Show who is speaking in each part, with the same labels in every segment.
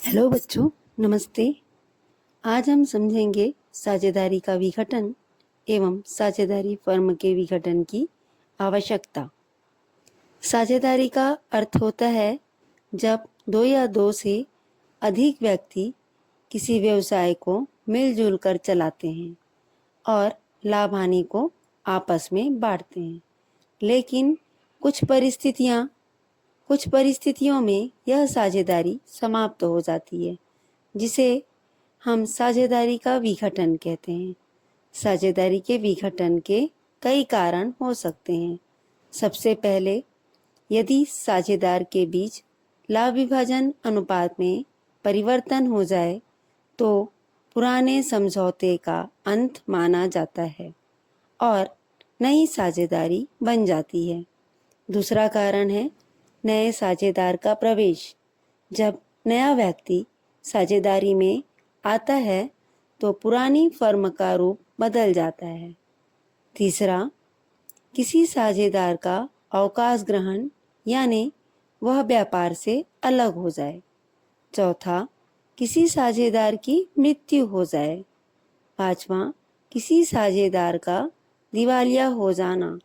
Speaker 1: Hello बच्चों, नमस्ते। आज हम समझेंगे साझेदारी का विघटन एवं साझेदारी फर्म के विघटन की आवश्यकता। साझेदारी का अर्थ होता है जब दो या दो से अधिक व्यक्ति किसी व्यवसाय को मिलजुल कर चलाते हैं और लाभ हानि को आपस में बांटते हैं। लेकिन कुछ परिस्थितियों में यह साझेदारी समाप्त हो जाती है, जिसे हम साझेदारी का विघटन कहते हैं। साझेदारी के विघटन के कई कारण हो सकते हैं। सबसे पहले, यदि साझेदार के बीच लाभ विभाजन अनुपात में परिवर्तन हो जाए तो पुराने समझौते का अंत माना जाता है और नई साझेदारी बन जाती है। दूसरा कारण है नए साझेदार का प्रवेश। जब नया व्यक्ति साझेदारी में आता है तो पुरानी फर्म का रूप बदल जाता है। तीसरा, किसी साझेदार का अवकाश ग्रहण यानी वह व्यापार से अलग हो जाए। चौथा, किसी साझेदार की मृत्यु हो जाए। पांचवा, किसी साझेदार का दिवालिया हो जाना।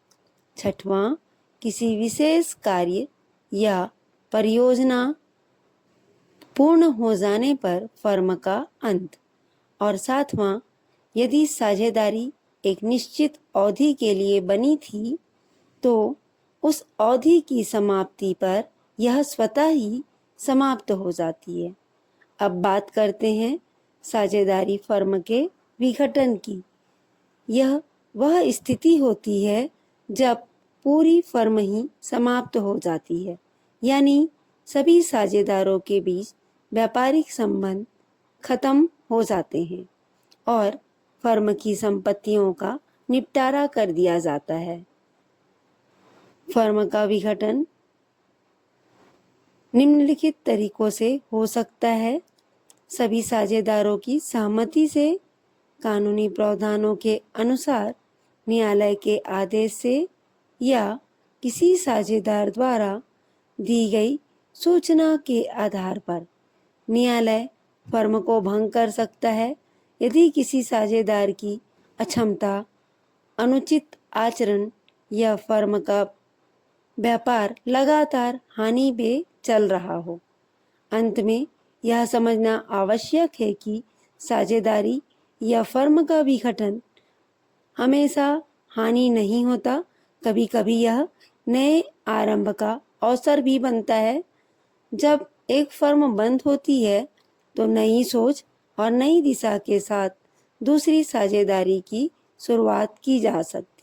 Speaker 1: छठवां, किसी विशेष कार्य या परियोजना पूर्ण हो जाने पर फर्म का अंत। और सातवां, यदि साझेदारी एक निश्चित अवधि के लिए बनी थी तो उस अवधि की समाप्ति पर यह स्वतः ही समाप्त हो जाती है। अब बात करते हैं साझेदारी फर्म के विघटन की। यह वह स्थिति होती है जब पूरी फर्म ही समाप्त हो जाती है, यानी सभी साझेदारों के बीच व्यापारिक संबंध खत्म हो जाते हैं और फर्म की संपत्तियों का निपटारा कर दिया जाता है। फर्म का विघटन निम्नलिखित तरीकों से हो सकता है। सभी साझेदारों की सहमति से, कानूनी प्रावधानों के अनुसार, न्यायालय के आदेश से या किसी साझेदार द्वारा दी गई सूचना के आधार पर। न्यायालय फर्म को भंग कर सकता है यदि किसी साझेदार की अक्षमता, अनुचित आचरण या फर्म का व्यापार लगातार हानि में चल रहा हो। अंत में यह समझना आवश्यक है कि साझेदारी या फर्म का विघटन हमेशा हानि नहीं होता। कभी कभी यह नए आरंभ का अवसर भी बनता है। जब एक फर्म बंद होती है तो नई सोच और नई दिशा के साथ दूसरी साझेदारी की शुरुआत की जा सकती है।